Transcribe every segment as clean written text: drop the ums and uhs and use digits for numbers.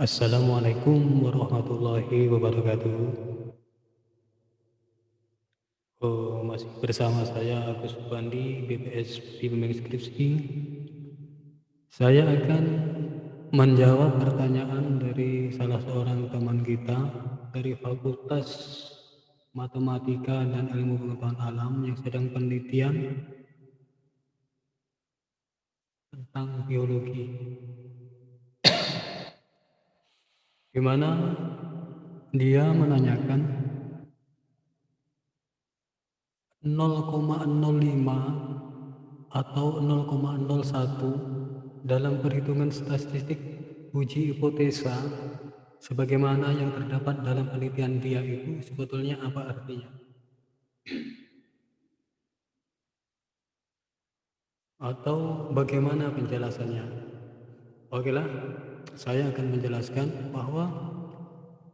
Assalamualaikum warahmatullahi wabarakatuh. Masih bersama saya Agus Subandi, BPS Bimbing Skripsi. Saya akan menjawab pertanyaan dari salah seorang teman kita dari Fakultas Matematika dan Ilmu Pengetahuan Alam yang sedang penelitian tentang biologi, di mana dia menanyakan 0,05 atau 0,01 dalam perhitungan statistik uji hipotesa sebagaimana yang terdapat dalam penelitian dia itu sebetulnya apa artinya, atau bagaimana penjelasannya. Okelah, saya akan menjelaskan bahwa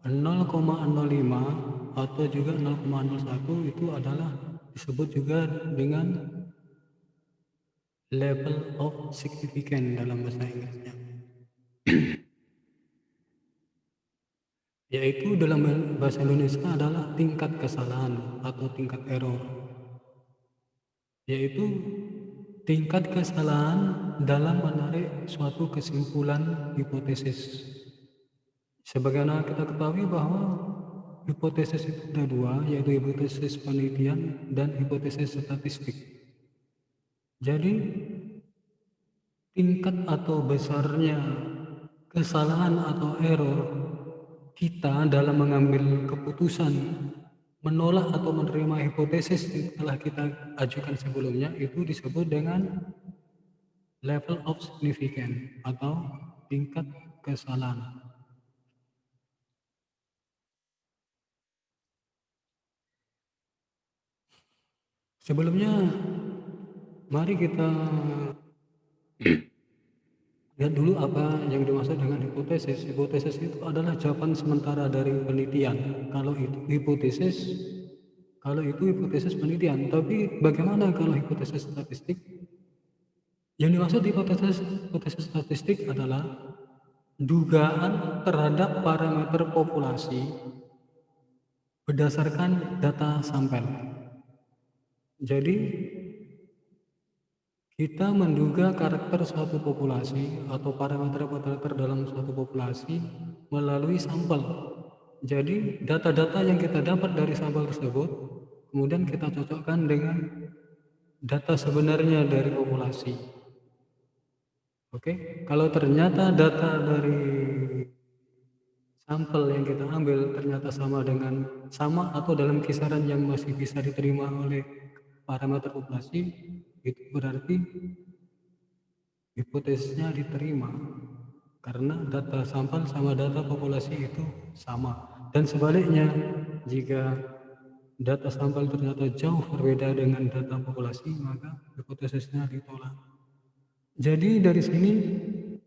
0,05 atau juga 0,01 itu adalah disebut juga dengan level of significance dalam bahasa Inggrisnya, yaitu dalam bahasa Indonesia adalah tingkat kesalahan atau tingkat error, yaitu tingkat kesalahan dalam menarik suatu kesimpulan hipotesis. Sebagaimana kita ketahui bahwa hipotesis itu ada dua, yaitu hipotesis penelitian dan hipotesis statistik. Jadi tingkat atau besarnya kesalahan atau error kita dalam mengambil keputusan menolak atau menerima hipotesis yang telah kita ajukan sebelumnya itu disebut dengan level of significance atau tingkat kesalahan. Sebelumnya, mari kita lihat dulu apa yang dimaksud dengan hipotesis. Hipotesis itu adalah jawaban sementara dari penelitian. Kalau itu hipotesis penelitian. Tapi bagaimana kalau hipotesis statistik? Yang dimaksud hipotesis statistik adalah dugaan terhadap parameter populasi berdasarkan data sampel. Jadi kita menduga karakter suatu populasi atau parameter-parameter dalam suatu populasi melalui sampel. Jadi data-data yang kita dapat dari sampel tersebut kemudian kita cocokkan dengan data sebenarnya dari populasi. Oke, kalau ternyata data dari sampel yang kita ambil ternyata sama atau dalam kisaran yang masih bisa diterima oleh parameter populasi, itu berarti hipotesisnya diterima karena data sampel sama data populasi itu sama. Dan sebaliknya, jika data sampel ternyata jauh berbeda dengan data populasi, maka hipotesisnya ditolak. Jadi dari sini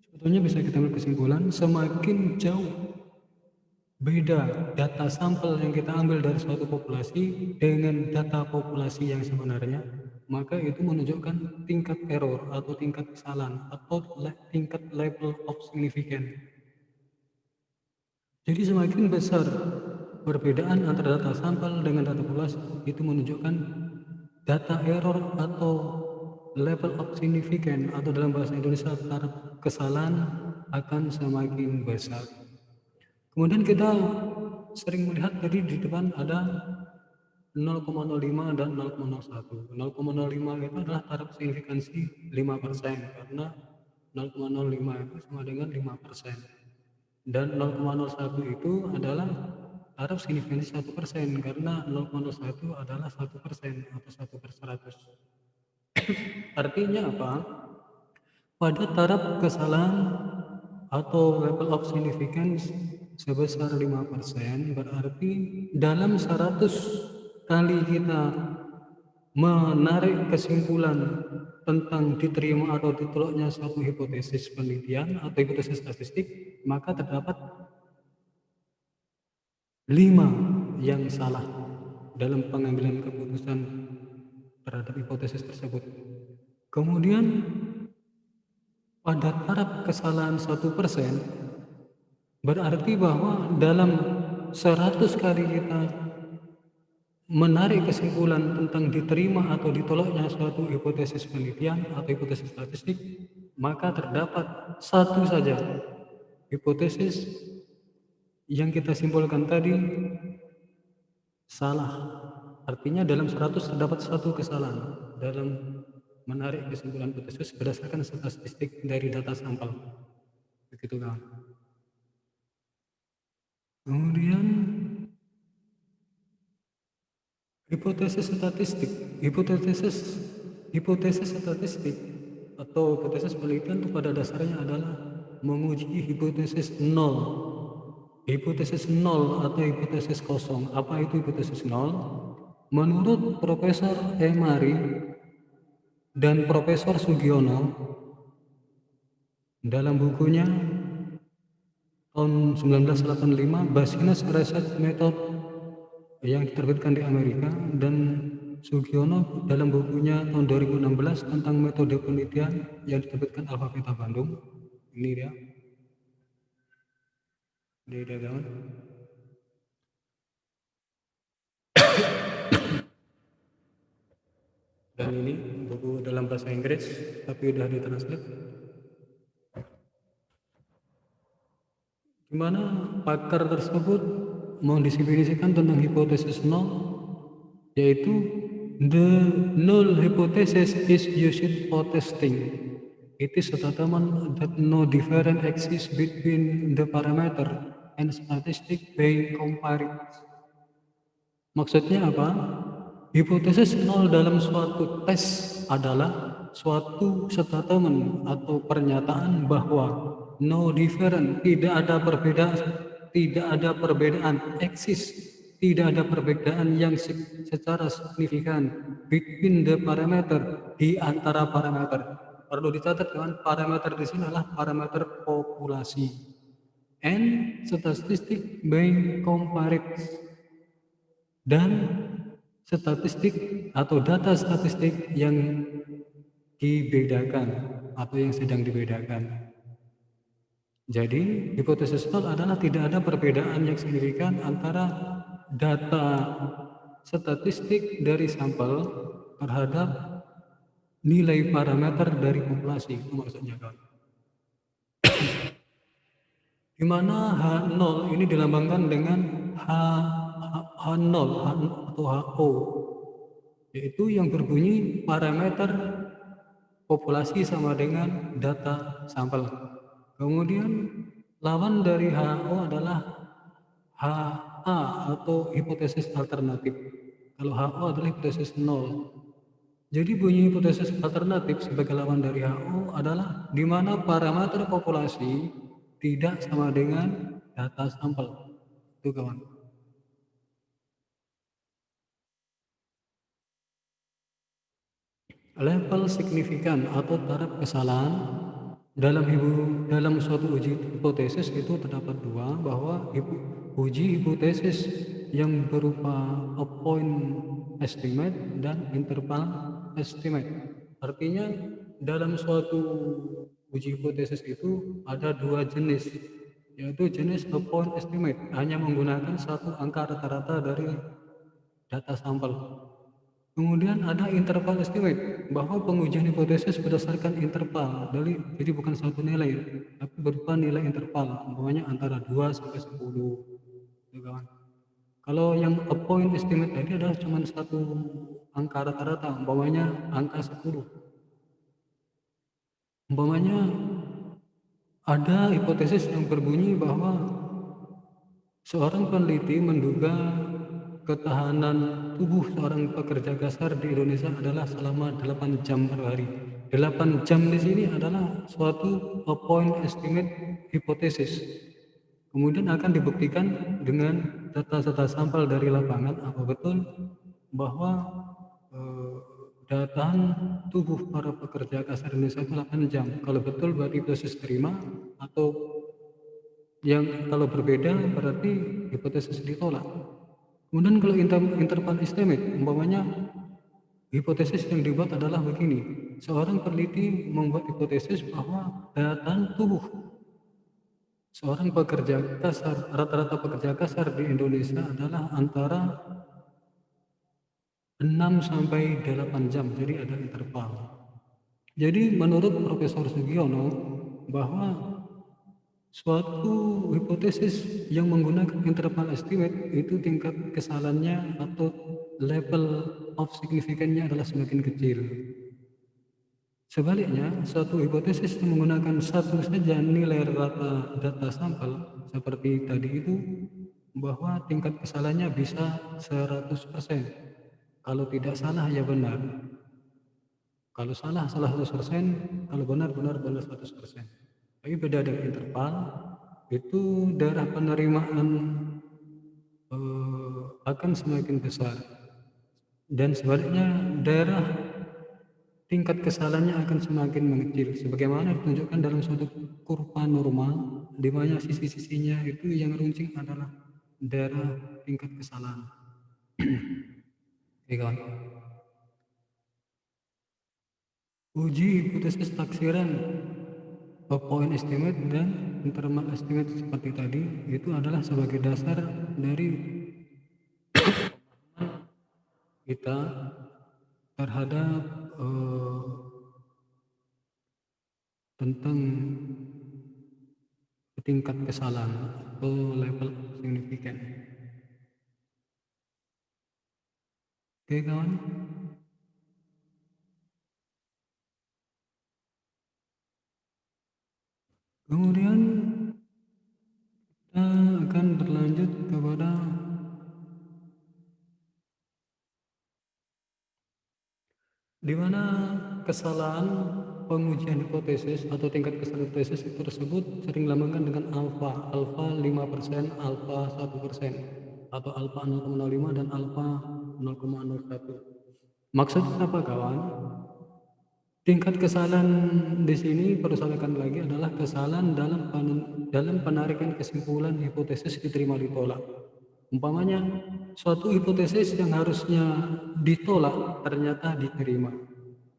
sebetulnya bisa kita ambil kesimpulan, semakin jauh beda data sampel yang kita ambil dari suatu populasi dengan data populasi yang sebenarnya, maka itu menunjukkan tingkat error atau tingkat kesalahan atau tingkat level of significance. Jadi semakin besar perbedaan antara data sampel dengan data populasi, itu menunjukkan data error atau level of significance atau dalam bahasa Indonesia taraf kesalahan akan semakin besar. Kemudian kita sering melihat tadi di depan ada 0,05 dan 0,01. 0,05 itu adalah taraf signifikansi 5% karena 0,05 itu sama dengan 5%. Dan 0,01 itu adalah taraf signifikansi 1% karena 0,01 adalah 1% atau 1/100. Artinya apa? Pada taraf kesalahan atau level of significance sebesar 5%, berarti dalam 100 kali kita menarik kesimpulan tentang diterima atau ditolaknya suatu hipotesis penelitian atau hipotesis statistik, maka terdapat 5 yang salah dalam pengambilan keputusan terhadap hipotesis tersebut. Kemudian pada taraf kesalahan 1%, Berarti bahwa dalam 100 kali kita menarik kesimpulan tentang diterima atau ditolaknya suatu hipotesis penelitian atau hipotesis statistik, maka terdapat satu saja hipotesis yang kita simpulkan tadi salah. Artinya dalam 100 terdapat satu kesalahan dalam menarik kesimpulan hipotesis berdasarkan statistik dari data sampel. Begitu kan. Kemudian hipotesis statistik, hipotesis statistik atau hipotesis penelitian itu pada dasarnya adalah menguji hipotesis nol. Hipotesis nol atau hipotesis kosong. Apa itu hipotesis nol? Menurut Profesor Emari dan Profesor Sugiono dalam bukunya tahun 1985 Basines Research Method yang diterbitkan di Amerika, dan Sugiono dalam bukunya tahun 2016 tentang metode penelitian yang diterbitkan Alpha Beta Bandung. Ini dia diagram. Dan ini buku dalam bahasa Inggris tapi udah ditranslate. Di mana pakar tersebut mendefinisikan tentang hipotesis nol, yaitu the null hypothesis is used for testing. It is a statement that no difference exists between the parameter and statistic being compared. Maksudnya apa? Hipotesis nol dalam suatu tes adalah suatu statement atau pernyataan bahwa no difference, tidak ada perbedaan eksis, tidak ada perbedaan yang secara signifikan between the parameter, di antara parameter. Perlu dicatat kan, parameter di sini adalah parameter populasi and statistic being compared, dan statistik atau data statistik yang dibedakan atau yang sedang dibedakan. Jadi hipotesis nol adalah tidak ada perbedaan yang signifikan antara data statistik dari sampel terhadap nilai parameter dari populasi. Itu maksudnya kan. Di mana H0 ini dilambangkan dengan H0 atau HO, yaitu yang berbunyi parameter populasi sama dengan data sampel. Kemudian lawan dari HO adalah HA atau hipotesis alternatif. Kalau HO adalah hipotesis nol. Jadi bunyi hipotesis alternatif sebagai lawan dari HO adalah di mana parameter populasi tidak sama dengan data sampel. Itu kawan. Level signifikan atau taraf kesalahan dalam suatu uji hipotesis itu terdapat dua, bahwa uji hipotesis yang berupa a point estimate dan interval estimate. Artinya dalam suatu uji hipotesis itu ada dua jenis, yaitu jenis a point estimate hanya menggunakan satu angka rata-rata dari data sampel. Kemudian ada interval estimate, bahwa pengujian hipotesis berdasarkan interval, jadi bukan satu nilai, tapi berupa nilai interval, umpamanya antara 2 sampai 10. Gitu kan. Kalau yang a point estimate tadi adalah cuma satu angka rata-rata, umpamanya angka 10. Umpamanya ada hipotesis yang berbunyi bahwa seorang peneliti menduga ketahanan tubuh seorang pekerja kasar di Indonesia adalah selama 8 jam per hari. 8 jam di sini adalah suatu point estimate hipotesis. Kemudian akan dibuktikan dengan data-data sampel dari lapangan apa betul bahwa datahan tubuh para pekerja kasar Indonesia itu 8 jam. Kalau betul berarti hipotesis terima, atau yang kalau berbeda berarti hipotesis ditolak. Kemudian kalau interval estimate, umpamanya hipotesis yang dibuat adalah begini. Seorang peneliti membuat hipotesis bahwa daya tahan tubuh seorang pekerja kasar, rata-rata pekerja kasar di Indonesia adalah antara 6 sampai 8 jam, jadi ada interval. Jadi menurut Profesor Sugiono bahwa suatu hipotesis yang menggunakan interval estimate itu tingkat kesalahannya atau level of significance-nya adalah semakin kecil. Sebaliknya, suatu hipotesis yang menggunakan satu saja nilai rata data sampel seperti tadi itu, bahwa tingkat kesalahannya bisa 100%. Kalau tidak salah ya benar. Kalau salah 100%, kalau benar 100%. Tapi beda dengan interval, itu daerah penerimaan akan semakin besar. Dan sebaliknya daerah tingkat kesalahannya akan semakin mengecil, sebagaimana ditunjukkan dalam suatu kurva normal, di mana sisi-sisinya itu yang runcing adalah daerah tingkat kesalahan. Oke kawan. Uji hipotesis taksiran point estimate dan interval estimate seperti tadi itu adalah sebagai dasar dari kita terhadap tentang tingkat kesalahan atau level signifikan. Oke kawan. Kemudian kita akan berlanjut kepada di mana kesalahan pengujian hipotesis atau tingkat kesalahan hipotesis itu tersebut sering dilambangkan dengan alfa 5%, alfa 1%, atau alfa 0,05 dan alfa 0,01. Maksudnya apa kawan? Tingkat kesalahan di sini perlu saya tekan lagi adalah kesalahan dalam penarikan kesimpulan hipotesis diterima ditolak. Umpamanya suatu hipotesis yang harusnya ditolak ternyata diterima.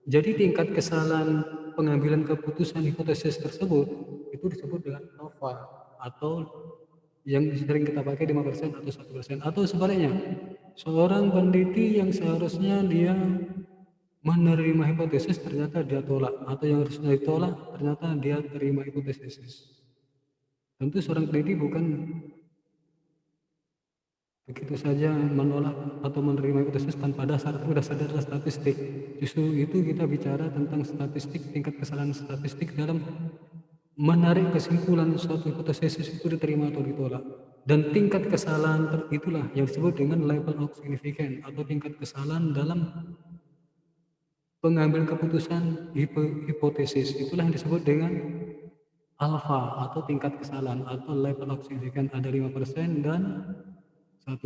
Jadi tingkat kesalahan pengambilan keputusan hipotesis tersebut itu disebut dengan alfa, atau yang sering kita pakai 5% atau 1%, atau sebaliknya. Seorang peneliti yang seharusnya dia menerima hipotesis ternyata dia tolak, atau yang harusnya ditolak ternyata dia terima hipotesis. Tentu seorang peneliti bukan begitu saja menolak atau menerima hipotesis tanpa dasar, itu dasar adalah statistik. Justru itu kita bicara tentang statistik, tingkat kesalahan statistik dalam menarik kesimpulan suatu hipotesis itu diterima atau ditolak. Dan tingkat kesalahan itulah yang disebut dengan level of significance atau tingkat kesalahan dalam pengambil keputusan hipotesis. Itulah yang disebut dengan alfa atau tingkat kesalahan atau level of significance, ada 5% dan 1%.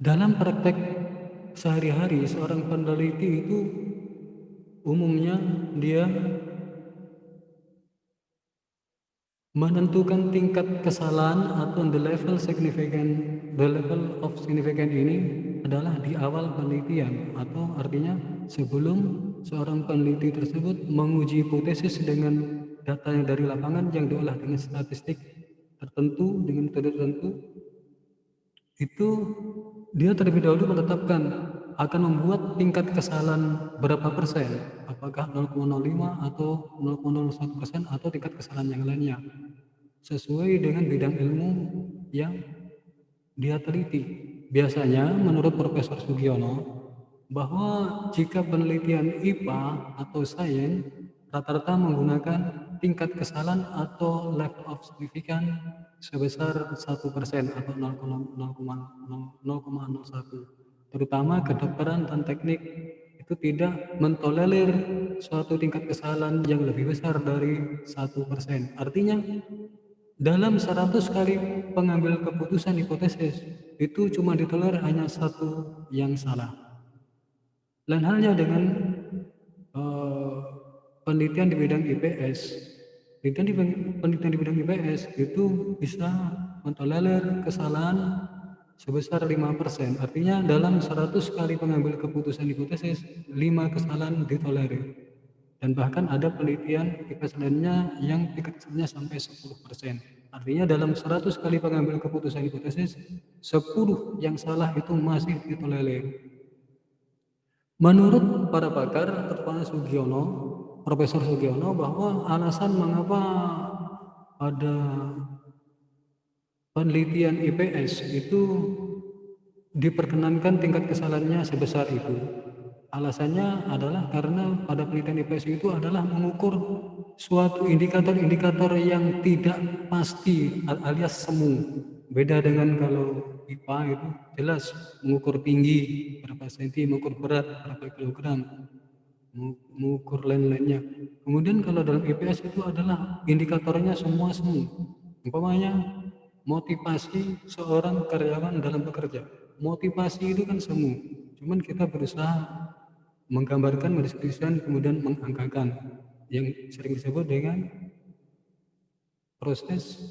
Dalam praktek sehari-hari seorang peneliti itu umumnya dia menentukan tingkat kesalahan atau the level of significant ini adalah di awal penelitian, atau artinya sebelum seorang peneliti tersebut menguji hipotesis dengan data yang dari lapangan yang diolah dengan statistik tertentu dengan metode tertentu, itu dia terlebih dahulu menetapkan akan membuat tingkat kesalahan berapa persen, apakah 0,05 atau 0,01% atau tingkat kesalahan yang lainnya, sesuai dengan bidang ilmu yang dia teliti. Biasanya menurut Profesor Sugiono, bahwa jika penelitian IPA atau sains rata-rata menggunakan tingkat kesalahan atau level of significance sebesar 1% atau 0,01. Terutama kedokteran dan teknik itu tidak mentolerir suatu tingkat kesalahan yang lebih besar dari 1%. Artinya dalam 100 kali pengambil keputusan hipotesis itu cuma ditolerir hanya satu yang salah. Lain halnya dengan penelitian di bidang IPS. Penelitian di bidang IPS itu bisa mentolerir kesalahan sebesar 5%. Artinya dalam 100 kali pengambil keputusan hipotesis, 5 kesalahan ditolerir. Dan bahkan ada penelitian IPS lainnya yang tingkat kesalahannya sampai 10%. Artinya dalam 100 kali pengambil keputusan hipotesis, 10 yang salah itu masih ditolerir. Menurut para pakar, terutama Profesor Sugiono, bahwa alasan mengapa ada penelitian IPS itu diperkenankan tingkat kesalahannya sebesar itu. Alasannya adalah karena pada penelitian IPS itu adalah mengukur suatu indikator-indikator yang tidak pasti alias semu. Beda dengan kalau IPA itu jelas mengukur tinggi berapa senti, mengukur berat berapa kilogram, mengukur lain-lainnya. Kemudian kalau dalam IPS itu adalah indikatornya semua semu. Umpamanya motivasi seorang karyawan dalam bekerja. Motivasi itu kan semu. Cuman kita berusaha menggambarkan, mendeskripsikan, kemudian mengangkakan yang sering disebut dengan proses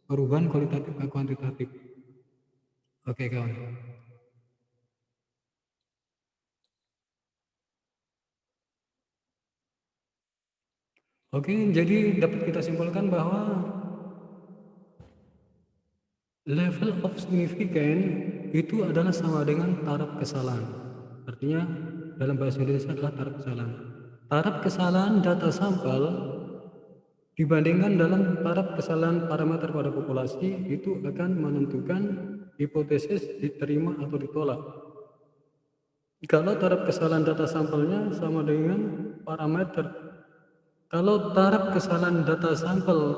perubahan kualitatif ke kuantitatif. Oke kawan. Oke, jadi dapat kita simpulkan bahwa level of significance itu adalah sama dengan taraf kesalahan. Artinya dalam bahasa Indonesia adalah taraf kesalahan. Taraf kesalahan data sampel dibandingkan dalam taraf kesalahan parameter pada populasi itu akan menentukan hipotesis diterima atau ditolak. Kalau taraf kesalahan data sampelnya sama dengan parameter. Kalau taraf kesalahan data sampel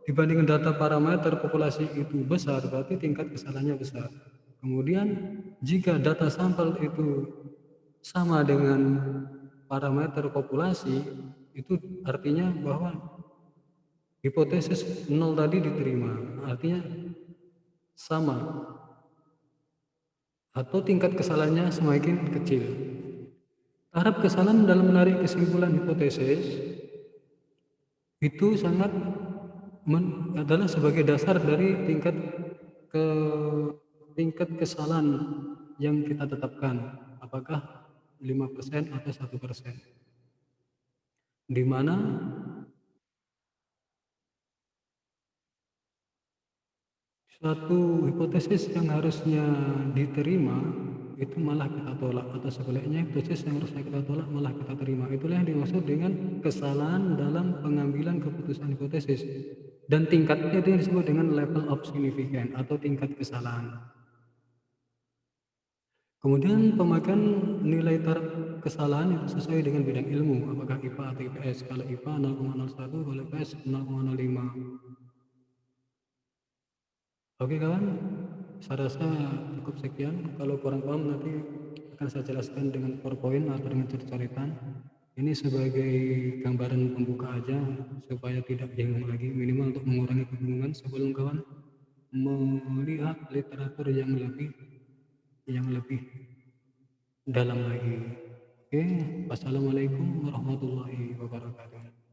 dibandingkan data parameter populasi itu besar, berarti tingkat kesalahannya besar. Kemudian jika data sampel itu sama dengan parameter populasi, itu artinya bahwa hipotesis 0 tadi diterima, artinya sama atau tingkat kesalahannya semakin kecil. Taraf kesalahan dalam menarik kesimpulan hipotesis itu sangat adalah sebagai dasar dari ke tingkat kesalahan yang kita tetapkan, apakah 5% atau 1%, di mana suatu hipotesis yang harusnya diterima itu malah kita tolak, atau sebaliknya hipotesis yang harusnya kita tolak malah kita terima. Itulah yang dimaksud dengan kesalahan dalam pengambilan keputusan hipotesis, dan tingkatnya itu disebut dengan level of significance atau tingkat kesalahan. Kemudian pemakaian nilai taraf kesalahan itu sesuai dengan bidang ilmu, apakah IPA atau IPS. Kalau IPA 0,01, kalau IPS 0,05. Oke kawan, saya rasa cukup sekian. Kalau kurang paham nanti akan saya jelaskan dengan PowerPoint atau dengan coret-coretan. Ini sebagai gambaran pembuka aja supaya tidak bingung lagi, minimal untuk mengurangi kebingungan sebelum kawan melihat literatur yang lebih dalam lagi. Oke, wassalamualaikum warahmatullahi wabarakatuh.